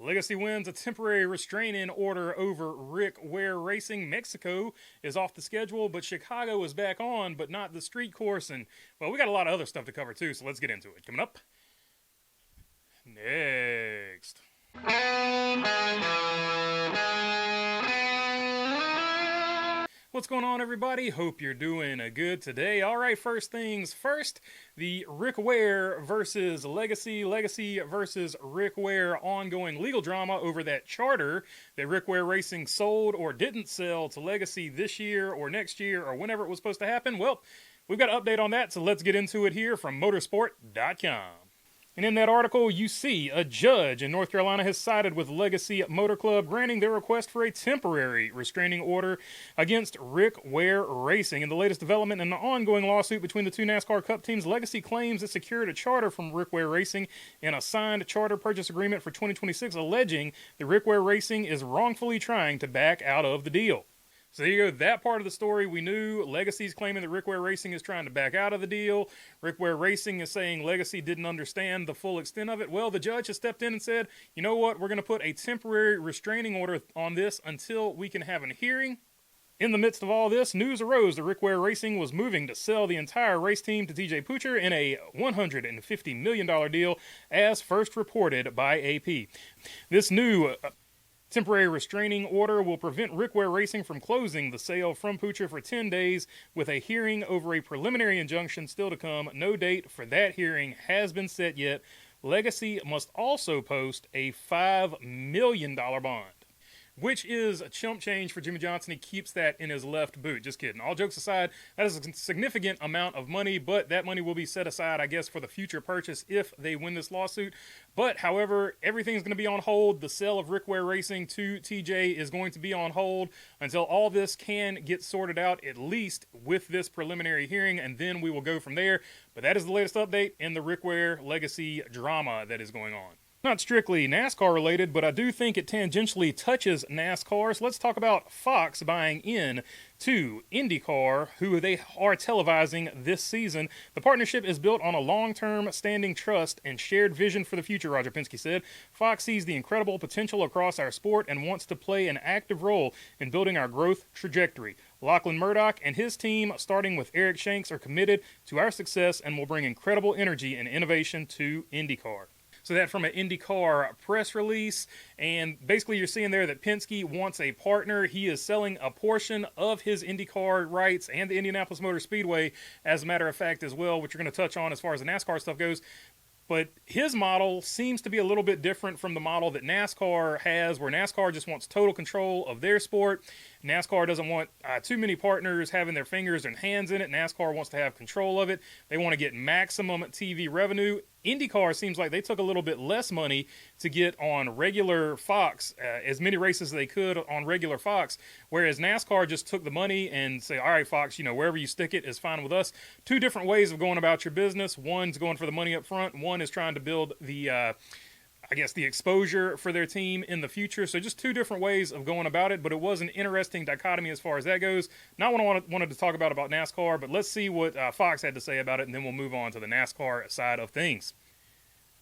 Legacy wins a temporary restraining order over Rick Ware Racing. Mexico is off the schedule, but Chicago is back on, but not the street course. And, well, we got a lot of other stuff to cover, too, so let's get into it. Coming up next. What's going on, everybody? Hope you're doing good today. All right, first things first, the Rick Ware versus Legacy versus Rick Ware ongoing legal drama over that charter that Rick Ware Racing sold or didn't sell to Legacy this year or next year or whenever it was supposed to happen. Well, we've got an update on that, so let's get into it here from motorsport.com. And in that article, you see a judge in North Carolina has sided with Legacy Motor Club, granting their request for a temporary restraining order against Rick Ware Racing. In the latest development in the ongoing lawsuit between the two NASCAR Cup teams, Legacy claims it secured a charter from Rick Ware Racing in a signed charter purchase agreement for 2026, alleging that Rick Ware Racing is wrongfully trying to back out of the deal. So there you go, that part of the story we knew. Legacy's claiming that Rick Ware Racing is trying to back out of the deal. Rick Ware Racing is saying Legacy didn't understand the full extent of it. Well, the judge has stepped in and said, you know what, we're going to put a temporary restraining order on this until we can have a hearing. In the midst of all this, news arose that Rick Ware Racing was moving to sell the entire race team to TJ Poocher in a $150 million deal, as first reported by AP. This new temporary restraining order will prevent Rick Ware Racing from closing the sale from Poocher for 10 days, with a hearing over a preliminary injunction still to come. No date for that hearing has been set yet. Legacy must also post a $5 million bond, which is a chump change for Jimmy Johnson. He keeps that in his left boot. Just kidding. All jokes aside, that is a significant amount of money, but that money will be set aside, I guess, for the future purchase if they win this lawsuit. But, however, everything's going to be on hold. The sale of Rick Ware Racing to TJ is going to be on hold until all this can get sorted out, at least with this preliminary hearing, and then we will go from there. But that is the latest update in the Rick Ware Legacy drama that is going on. Not strictly NASCAR related, but I do think it tangentially touches NASCAR. So let's talk about Fox buying in to IndyCar, who they are televising this season. The partnership is built on a long-term standing trust and shared vision for the future, Roger Penske said. Fox sees the incredible potential across our sport and wants to play an active role in building our growth trajectory. Lachlan Murdoch and his team, starting with Eric Shanks, are committed to our success and will bring incredible energy and innovation to IndyCar. So that from an IndyCar press release, and basically you're seeing there that Penske wants a partner. He is selling a portion of his IndyCar rights and the Indianapolis Motor Speedway, as a matter of fact, as well, which we're going to touch on as far as the NASCAR stuff goes. But his model seems to be a little bit different from the model that NASCAR has, where NASCAR just wants total control of their sport. NASCAR doesn't want too many partners having their fingers and hands in it. NASCAR wants to have control of it. They want to get maximum TV revenue. IndyCar seems like they took a little bit less money to get on regular Fox, as many races as they could on regular Fox, whereas NASCAR just took the money and say, all right, Fox, wherever you stick it is fine with us. Two different ways of going about your business. One's going for the money up front. One is trying to build the the exposure for their team in the future. So just two different ways of going about it, but it was an interesting dichotomy as far as that goes. Not what I wanted to talk about NASCAR, but let's see what Fox had to say about it, and then we'll move on to the NASCAR side of things.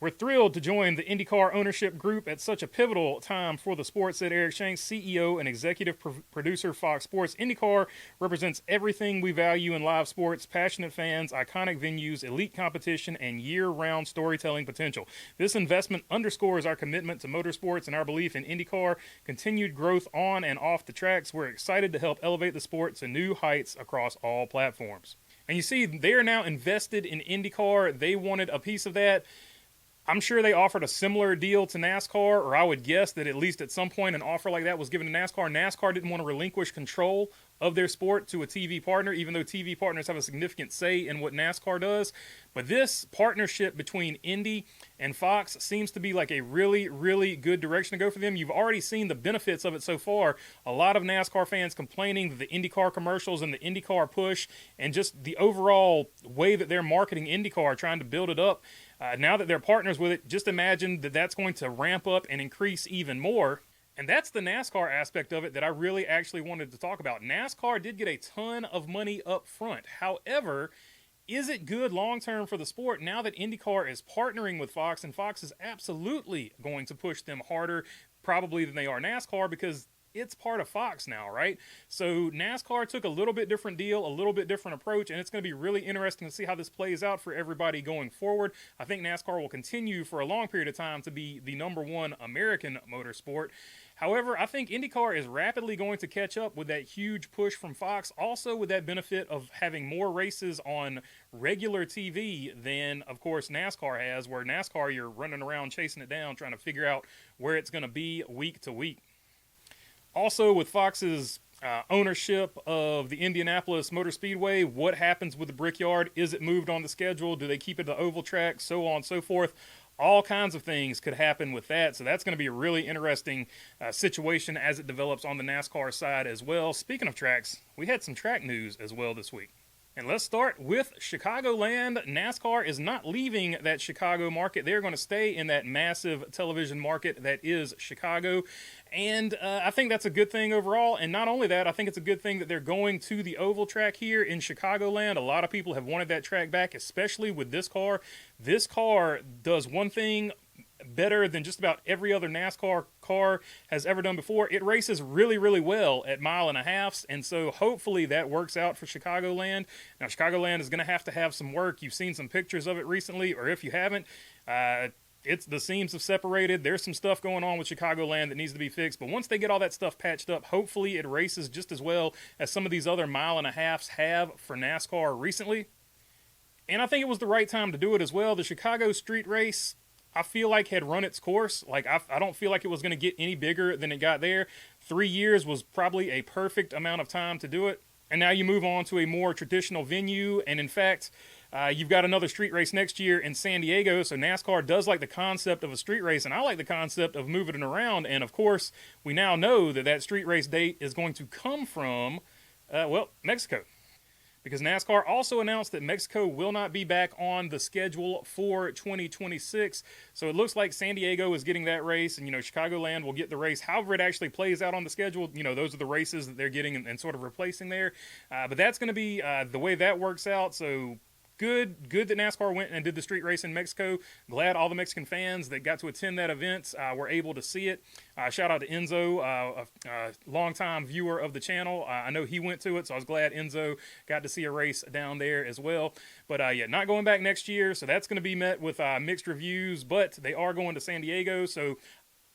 We're thrilled to join the IndyCar ownership group at such a pivotal time for the sport, said Eric Shanks, CEO and executive producer, Fox Sports. IndyCar represents everything we value in live sports: passionate fans, iconic venues, elite competition, and year-round storytelling potential. This investment underscores our commitment to motorsports and our belief in IndyCar continued growth on and off the tracks. We're excited to help elevate the sport to new heights across all platforms. And you see, they are now invested in IndyCar. They wanted a piece of that. I'm sure they offered a similar deal to NASCAR, or I would guess that at least at some point an offer like that was given to NASCAR. NASCAR didn't want to relinquish control of their sport to a TV partner, even though TV partners have a significant say in what NASCAR does. But this partnership between Indy and Fox seems to be like a really, really good direction to go for them. You've already seen the benefits of it so far. A lot of NASCAR fans complaining that the IndyCar commercials and the IndyCar push and just the overall way that they're marketing IndyCar, trying to build it up, now that they're partners with it, just imagine that that's going to ramp up and increase even more. And that's the NASCAR aspect of it that I really actually wanted to talk about. NASCAR did get a ton of money up front. However, Is it good long term for the sport now that IndyCar is partnering with Fox, and Fox is absolutely going to push them harder probably than they are NASCAR, because it's part of Fox now, right? So NASCAR took a little bit different deal, a little bit different approach, and it's going to be really interesting to see how this plays out for everybody going forward. I think NASCAR will continue for a long period of time to be the #1 American motorsport. However, I think IndyCar is rapidly going to catch up with that huge push from Fox, also with that benefit of having more races on regular TV than, of course, NASCAR has, where NASCAR, you're running around chasing it down, trying to figure out where it's going to be week to week. Also, with Fox's ownership of the Indianapolis Motor Speedway, what happens with the Brickyard? Is it moved on the schedule? Do they keep it the oval track? So on and so forth. All kinds of things could happen with that, so that's going to be a really interesting situation as it develops on the NASCAR side as well. Speaking of tracks, we had some track news as well this week. And let's start with Chicagoland. NASCAR is not leaving that Chicago market. They're going to stay in that massive television market that is Chicago. And I think that's a good thing overall. And not only that, I think it's a good thing that they're going to the oval track here in Chicagoland. A lot of people have wanted that track back, especially with this car. This car does one thing better than just about every other NASCAR car has ever done before. It races really, really well at 1.5 miles, and so hopefully that works out for Chicagoland. Now, Chicagoland is going to have some work. You've seen some pictures of it recently, or if you haven't, the seams have separated. There's some stuff going on with Chicagoland that needs to be fixed, but once they get all that stuff patched up, hopefully it races just as well as some of these other 1.5 miles have for NASCAR recently. And I think it was the right time to do it as well. The Chicago street race, I feel like, had run its course. Like, I don't feel like it was going to get any bigger than it got there. 3 years was probably a perfect amount of time to do it. And now you move on to a more traditional venue. And in fact, you've got another street race next year in San Diego. So NASCAR does like the concept of a street race, and I like the concept of moving it around. And of course, we now know that that street race date is going to come from, Mexico. Because NASCAR also announced that Mexico will not be back on the schedule for 2026. So it looks like San Diego is getting that race, and, Chicagoland will get the race. However it actually plays out on the schedule, those are the races that they're getting and sort of replacing there. But that's going to be the way that works out. So good that NASCAR went and did the street race in Mexico. Glad all the Mexican fans that got to attend that event were able to see it. Shout out to Enzo, a longtime viewer of the channel. I know he went to it, so I was glad Enzo got to see a race down there as well. But not going back next year, so that's going to be met with mixed reviews, but they are going to San Diego. So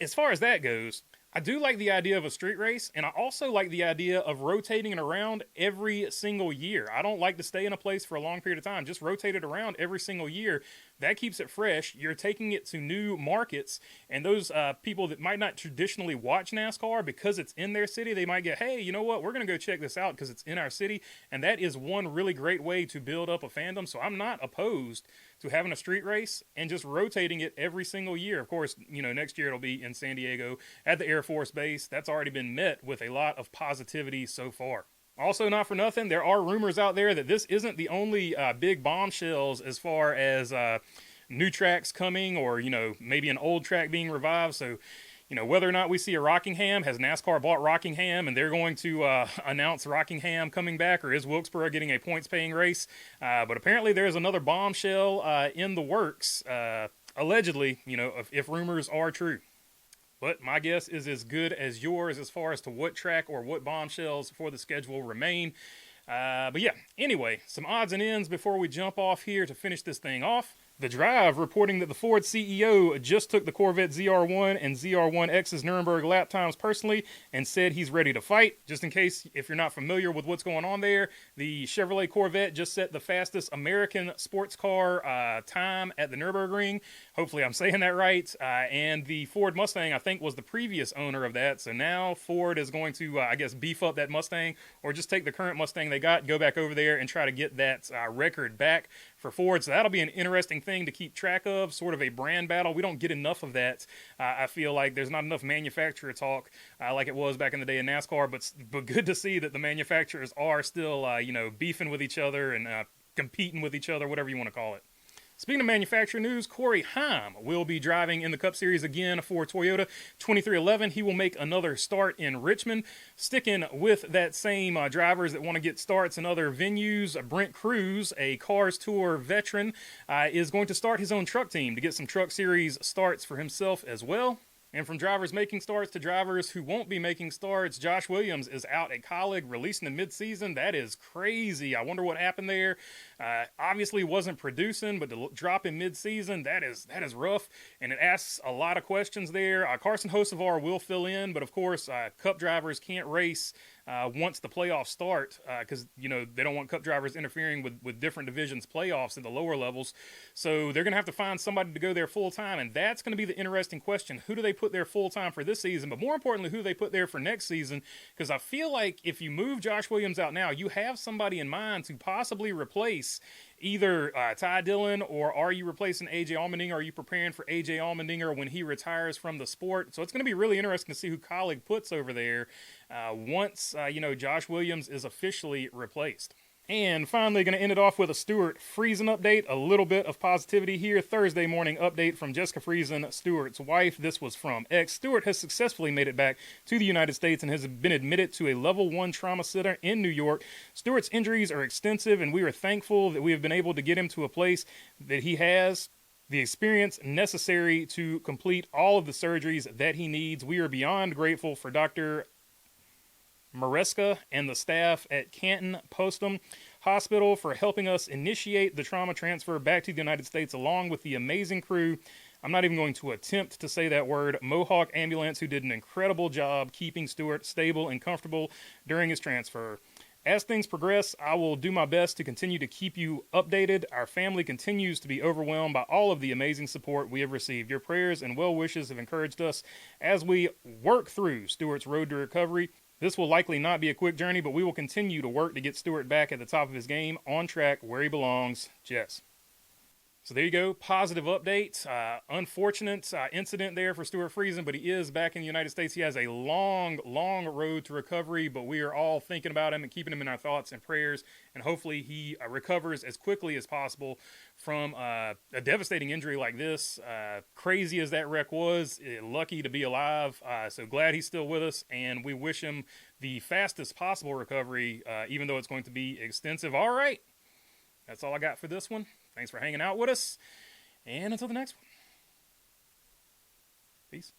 as far as that goes, I do like the idea of a street race, and I also like the idea of rotating it around every single year. I don't like to stay in a place for a long period of time. Just rotate it around every single year. That keeps it fresh. You're taking it to new markets, and those people that might not traditionally watch NASCAR, because it's in their city, they might get, hey, you know what, we're going to go check this out because it's in our city, and that is one really great way to build up a fandom. So I'm not opposed to having a street race and just rotating it every single year. Of course, next year it'll be in San Diego at the Air Force Base. That's already been met with a lot of positivity so far. Also, not for nothing, there are rumors out there that this isn't the only big bombshells as far as new tracks coming, or, maybe an old track being revived. So, whether or not we see a Rockingham, has NASCAR bought Rockingham and they're going to announce Rockingham coming back, or is Wilkesboro getting a points-paying race? But apparently there's another bombshell in the works, allegedly, if rumors are true. But my guess is as good as yours as far as to what track or what bombshells for the schedule remain. But yeah, anyway, some odds and ends before we jump off here to finish this thing off. The Drive reporting that the Ford CEO just took the Corvette ZR1 and ZR1X's Nuremberg lap times personally and said he's ready to fight. Just in case, if you're not familiar with what's going on there, the Chevrolet Corvette just set the fastest American sports car time at the Nürburgring. Hopefully I'm saying that right. And the Ford Mustang, I think, was the previous owner of that. So now Ford is going to, beef up that Mustang, or just take the current Mustang they got, go back over there and try to get that record back for Ford. So that'll be an interesting thing to keep track of, sort of a brand battle. We don't get enough of that. I feel like there's not enough manufacturer talk like it was back in the day in NASCAR, but good to see that the manufacturers are still, beefing with each other and competing with each other, whatever you want to call it. Speaking of manufacturer news, Corey Heim will be driving in the Cup Series again for Toyota 2311. He will make another start in Richmond. Sticking with that same drivers that want to get starts in other venues, Brent Cruz, a Cars Tour veteran, is going to start his own truck team to get some Truck Series starts for himself as well. And from drivers making starts to drivers who won't be making starts, Josh Williams is out at Kaulig, releasing in mid-season. That is crazy. I wonder what happened there. Obviously wasn't producing, but to drop in mid-season, that is rough. And it asks a lot of questions there. Carson Hocevar will fill in, but of course, Cup drivers can't race once the playoffs start, because they don't want Cup drivers interfering with different divisions playoffs at the lower levels. So they're going to have to find somebody to go there full time, and that's going to be the interesting question. Who do they put there full time for this season? But more importantly, who do they put there for next season? Because I feel like if you move Josh Williams out now, you have somebody in mind to possibly replace either Ty Dillon, or are you replacing AJ Allmendinger? Are you preparing for AJ Allmendinger when he retires from the sport? So it's going to be really interesting to see who Kaulig puts over there once Josh Williams is officially replaced. And finally, going to end it off with a Stewart Friesen update. A little bit of positivity here. Thursday morning update from Jessica Friesen, Stewart's wife. This was from X. Stewart has successfully made it back to the United States and has been admitted to a level 1 trauma center in New York. Stewart's injuries are extensive, and we are thankful that we have been able to get him to a place that he has the experience necessary to complete all of the surgeries that he needs. We are beyond grateful for Dr. Maresca and the staff at Canton Postum Hospital for helping us initiate the trauma transfer back to the United States, along with the amazing crew. I'm not even going to attempt to say that word. Mohawk Ambulance, who did an incredible job keeping Stewart stable and comfortable during his transfer. As things progress, I will do my best to continue to keep you updated. Our family continues to be overwhelmed by all of the amazing support we have received. Your prayers and well wishes have encouraged us as we work through Stewart's road to recovery. This will likely not be a quick journey, but we will continue to work to get Stewart back at the top of his game, on track, where he belongs. Jess. So there you go, positive update. Unfortunate incident there for Stewart Friesen, but he is back in the United States. He has a long, long road to recovery, but we are all thinking about him and keeping him in our thoughts and prayers, and hopefully he recovers as quickly as possible from a devastating injury like this. Crazy as that wreck was, lucky to be alive, so glad he's still with us, and we wish him the fastest possible recovery, even though it's going to be extensive. All right, that's all I got for this one. Thanks for hanging out with us, and until the next one, peace.